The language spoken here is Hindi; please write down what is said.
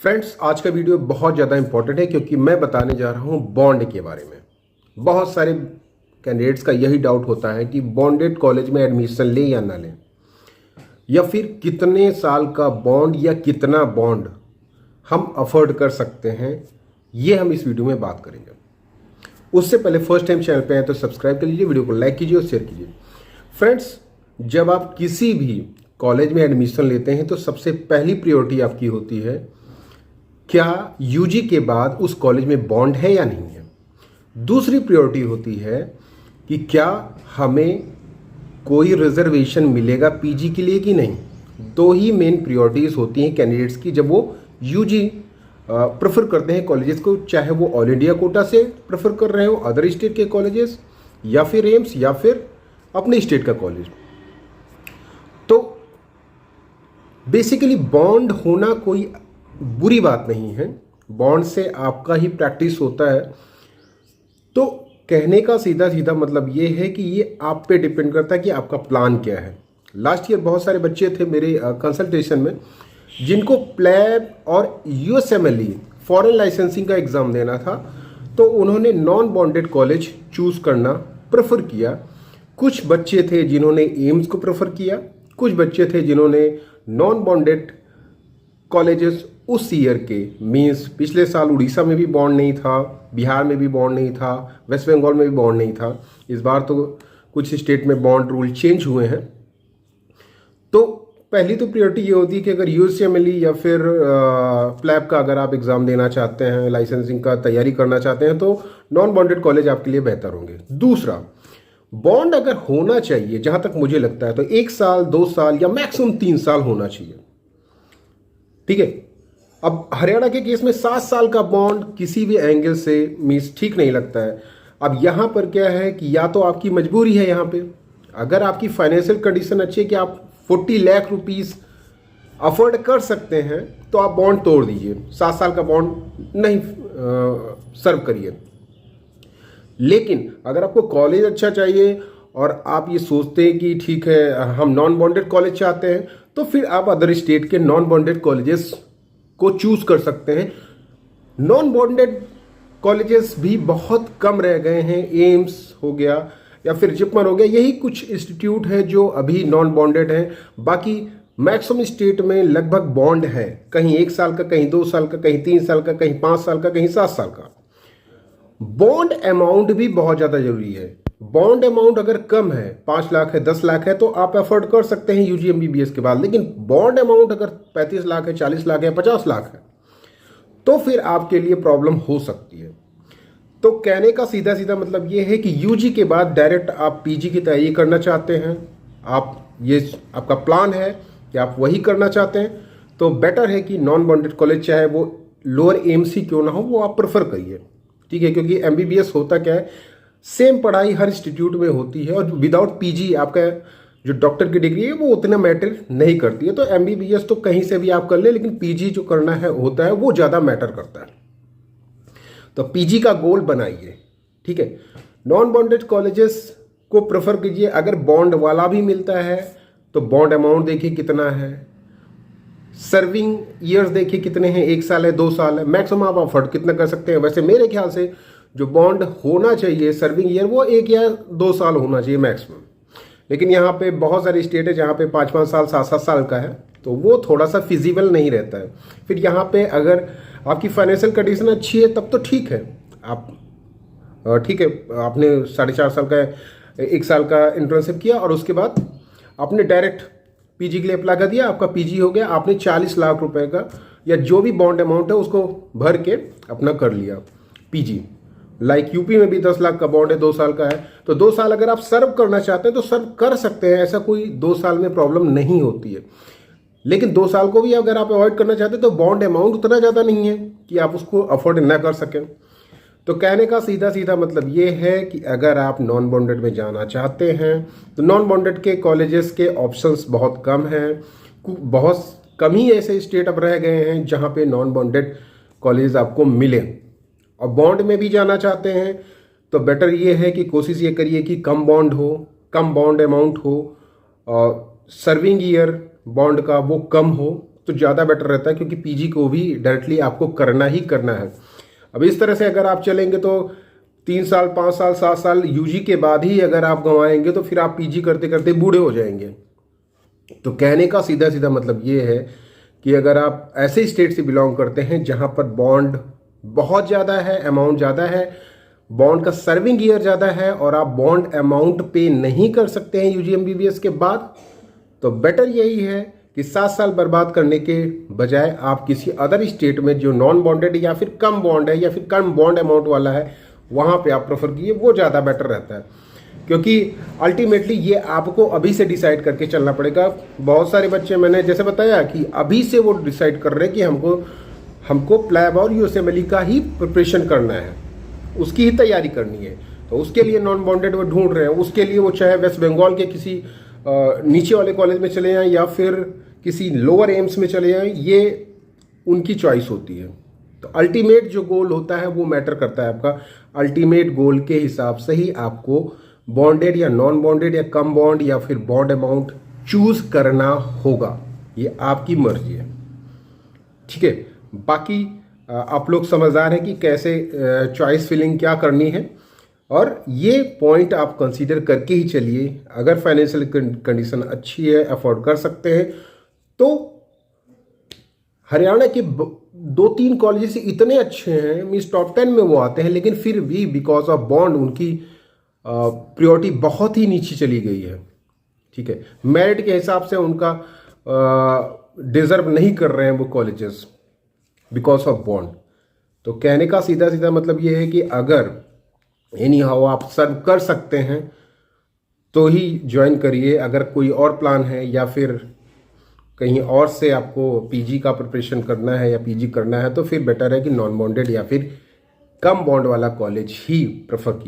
फ्रेंड्स, आज का वीडियो बहुत ज़्यादा इंपॉर्टेंट है क्योंकि मैं बताने जा रहा हूँ बॉन्ड के बारे में। बहुत सारे कैंडिडेट्स का यही डाउट होता है कि बॉन्डेड कॉलेज में एडमिशन लें या ना लें, या फिर कितने साल का बॉन्ड या कितना बॉन्ड हम अफोर्ड कर सकते हैं। ये हम इस वीडियो में बात करेंगे। उससे पहले फर्स्ट टाइम चैनल पे आए तो सब्सक्राइब कर लीजिए, वीडियो को लाइक कीजिए और शेयर कीजिए। फ्रेंड्स, जब आप किसी भी कॉलेज में एडमिशन लेते हैं तो सबसे पहली प्रायोरिटी आपकी होती है, क्या यूजी के बाद उस कॉलेज में बॉन्ड है या नहीं है। दूसरी प्रायोरिटी होती है कि क्या हमें कोई रिजर्वेशन मिलेगा पीजी के लिए कि नहीं। दो ही मेन प्रायोरिटीज होती हैं कैंडिडेट्स की जब वो यूजी प्रेफर करते हैं कॉलेजेस को, चाहे वो ऑल इंडिया कोटा से प्रेफर कर रहे हो, अदर स्टेट के कॉलेजेस, या फिर एम्स, या फिर अपने स्टेट का कॉलेज। तो बेसिकली बॉन्ड होना कोई बुरी बात नहीं है, बॉन्ड से आपका ही प्रैक्टिस होता है। तो कहने का सीधा सीधा मतलब ये है कि ये आप पे डिपेंड करता है कि आपका प्लान क्या है। लास्ट ईयर बहुत सारे बच्चे थे मेरे कंसल्टेशन में जिनको प्लैब और यूएसएमएलई फॉरेन लाइसेंसिंग का एग्ज़ाम देना था, तो उन्होंने नॉन बॉन्डेड कॉलेज चूज़ करना प्रेफर किया। कुछ बच्चे थे जिन्होंने एम्स को प्रेफर किया, कुछ बच्चे थे जिन्होंने नॉन बॉन्डेड कॉलेजेस उस ईयर के, मीन्स पिछले साल उड़ीसा में भी बॉन्ड नहीं था, बिहार में भी बॉन्ड नहीं था, वेस्ट बंगाल में भी बॉन्ड नहीं था। इस बार तो कुछ स्टेट में बॉन्ड रूल चेंज हुए हैं। तो पहली तो प्रायोरिटी ये होती है कि अगर यूएसएमएलई या फिर प्लैब का अगर आप एग्ज़ाम देना चाहते हैं, लाइसेंसिंग का तैयारी करना चाहते हैं, तो नॉन बॉन्डेड कॉलेज आपके लिए बेहतर होंगे। दूसरा, बॉन्ड अगर होना चाहिए, जहाँ तक मुझे लगता है, तो 1 साल 2 साल या मैक्सिमम 3 साल होना चाहिए। ठीक है। अब हरियाणा के केस में 7 साल का बॉन्ड किसी भी एंगल से मीन्स ठीक नहीं लगता है। अब यहाँ पर क्या है कि या तो आपकी मजबूरी है, यहाँ पे अगर आपकी फाइनेंशियल कंडीशन अच्छी है कि आप 40 लाख रुपीस अफोर्ड कर सकते हैं, तो आप बॉन्ड तोड़ दीजिए, 7 साल का बॉन्ड नहीं सर्व करिए। लेकिन अगर आपको कॉलेज अच्छा चाहिए और आप ये सोचते हैं कि ठीक है हम नॉन बॉन्डेड कॉलेज चाहते हैं, तो फिर आप अदर स्टेट के नॉन बॉन्डेड कॉलेजेस को चूज कर सकते हैं। नॉन बॉन्डेड कॉलेजेस भी बहुत कम रह गए हैं। एम्स हो गया या फिर जिपमर हो गया, यही कुछ इंस्टीट्यूट है जो अभी नॉन बॉन्डेड है। बाकी मैक्सिमम स्टेट में लगभग बॉन्ड है, कहीं 1 साल का, कहीं 2 साल का, कहीं 3 साल का, कहीं 5 साल का, कहीं 7 साल का। बॉन्ड अमाउंट भी बहुत ज़्यादा जरूरी है। बॉन्ड अमाउंट अगर कम है, 5 लाख है, 10 लाख है, तो आप अफोर्ड कर सकते हैं यूजी एमबीबीएस के बाद। लेकिन बॉन्ड अमाउंट अगर 35 लाख है, 40 लाख है, 50 लाख है, तो फिर आपके लिए प्रॉब्लम हो सकती है। तो कहने का सीधा सीधा मतलब ये है कि यूजी के बाद डायरेक्ट आप पीजी की तैयारी करना चाहते हैं, ये आपका प्लान है कि आप वही करना चाहते हैं, तो बेटर है कि नॉन बॉन्डेड कॉलेज चाहे वो लोअर एमसी क्यों ना हो, वो आप प्रेफर करिए। ठीक है, क्योंकि एमबीबीएस होता क्या है, सेम पढ़ाई हर इंस्टीट्यूट में होती है और विदाउट पीजी आपका जो डॉक्टर की डिग्री है वो उतना मैटर नहीं करती है। तो एमबीबीएस तो कहीं से भी आप कर ले, लेकिन पीजी जो करना है होता है वो ज़्यादा मैटर करता है। तो पीजी का गोल बनाइए। ठीक है, नॉन बॉन्डेड कॉलेजेस को प्रेफर कीजिए। अगर बॉन्ड वाला भी मिलता है तो बॉन्ड अमाउंट देखिए कितना है, सर्विंग ईयर्स देखिए कितने हैं, 1 साल है, 2 साल है, मैक्सिमम आप अफोर्ड कितना कर सकते हैं। वैसे मेरे ख्याल से जो बॉन्ड होना चाहिए सर्विंग ईयर वो 1 या 2 साल होना चाहिए मैक्सिमम। लेकिन यहाँ पे बहुत सारे स्टेट है जहाँ पे 5-5 साल 7-7 साल का है, तो वो थोड़ा सा फिजिबल नहीं रहता है। फिर यहाँ पे अगर आपकी फाइनेंशियल कंडीशन अच्छी है तब तो ठीक है, आप ठीक है, आपने 4.5 साल का 1 साल का इंटर्नशिप किया और उसके बाद आपने डायरेक्ट पीजी के लिए अप्लाई कर दिया, आपका पीजी हो गया, आपने 40 लाख रुपए का या जो भी बॉन्ड अमाउंट है उसको भर के अपना कर लिया पीजी। लाइक यूपी में भी 10 लाख का बॉन्ड है, 2 साल का है, तो 2 साल अगर आप सर्व करना चाहते हैं तो सर्व कर सकते हैं, ऐसा कोई 2 साल में प्रॉब्लम नहीं होती है। लेकिन 2 साल को भी अगर आप अवॉइड करना चाहते हैं तो बॉन्ड अमाउंट उतना ज़्यादा नहीं है कि आप उसको अफोर्ड ना कर सकें। तो कहने का सीधा सीधा मतलब ये है कि अगर आप नॉन बॉन्डेड में जाना चाहते हैं तो नॉन बॉन्डेड के कॉलेजेस के ऑप्शंस बहुत कम हैं। बहुत कम ही ऐसे स्टेट अब रह गए हैं जहाँ पे नॉन बॉन्डेड कॉलेज आपको मिले। और बॉन्ड में भी जाना चाहते हैं तो बेटर ये है कि कोशिश ये करिए कि कम बॉन्ड हो, कम बॉन्ड अमाउंट हो, और सर्विंग ईयर बॉन्ड का वो कम हो, तो ज़्यादा बेटर रहता है, क्योंकि पीजी को भी डायरेक्टली आपको करना ही करना है। अब इस तरह से अगर आप चलेंगे तो 3 साल 5 साल 7 साल यूजी के बाद ही अगर आप गंवाएंगे तो फिर आप पीजी करते करते बूढ़े हो जाएंगे। तो कहने का सीधा सीधा मतलब ये है कि अगर आप ऐसे स्टेट से बिलोंग करते हैं जहां पर बॉन्ड बहुत ज़्यादा है, अमाउंट ज़्यादा है, बॉन्ड का सर्विंग ईयर ज़्यादा है और आप बॉन्ड अमाउंट पे नहीं कर सकते हैं यूजी एमबीबीएस के बाद, तो बेटर यही है कि 7 साल बर्बाद करने के बजाय आप किसी अदर स्टेट में जो नॉन बॉन्डेड या फिर कम बॉन्ड है या फिर कम बॉन्ड अमाउंट वाला है वहाँ पे आप प्रेफर कीजिए, वो ज़्यादा बेटर रहता है। क्योंकि अल्टीमेटली ये आपको अभी से डिसाइड करके चलना पड़ेगा। बहुत सारे बच्चे, मैंने जैसे बताया कि अभी से वो डिसाइड कर रहे हैं कि हमको प्लैब और यूएसएमएलई का ही प्रिपरेशन करना है, उसकी ही तैयारी करनी है। तो उसके लिए नॉन बॉन्डेड वो ढूंढ रहे हैं, उसके लिए वो चाहे वेस्ट बंगाल के किसी नीचे वाले कॉलेज में चले जाएं या फिर किसी लोअर एम्स में चले जाएं, ये उनकी चॉइस होती है। तो अल्टीमेट जो गोल होता है वो मैटर करता है। आपका अल्टीमेट गोल के हिसाब से ही आपको बॉन्डेड या नॉन बॉन्डेड या कम बॉन्ड या फिर बॉन्ड अमाउंट चूज करना होगा, ये आपकी मर्जी है। ठीक है, बाकी आप लोग समझदार हैं कि कैसे चॉइस फिलिंग क्या करनी है, और ये पॉइंट आप कंसीडर करके ही चलिए। अगर फाइनेंशियल कंडीशन अच्छी है, अफोर्ड कर सकते हैं, तो हरियाणा के 2-3 कॉलेजेस इतने अच्छे हैं, मीन्स टॉप 10 में वो आते हैं, लेकिन फिर भी बिकॉज ऑफ बॉन्ड उनकी प्रायोरिटी बहुत ही नीचे चली गई है। ठीक है, मेरिट के हिसाब से उनका डिजर्व नहीं कर रहे हैं वो कॉलेजेस बिकॉज ऑफ बॉन्ड। तो कहने का सीधा सीधा मतलब ये है कि अगर एनी हाउ आप सर्व कर सकते हैं तो ही ज्वाइन करिए। अगर कोई और प्लान है या फिर कहीं और से आपको पीजी का प्रिपरेशन करना है या पीजी करना है, तो फिर बेटर है कि नॉन बॉन्डेड या फिर कम बॉन्ड वाला कॉलेज ही प्रेफर कीजिए।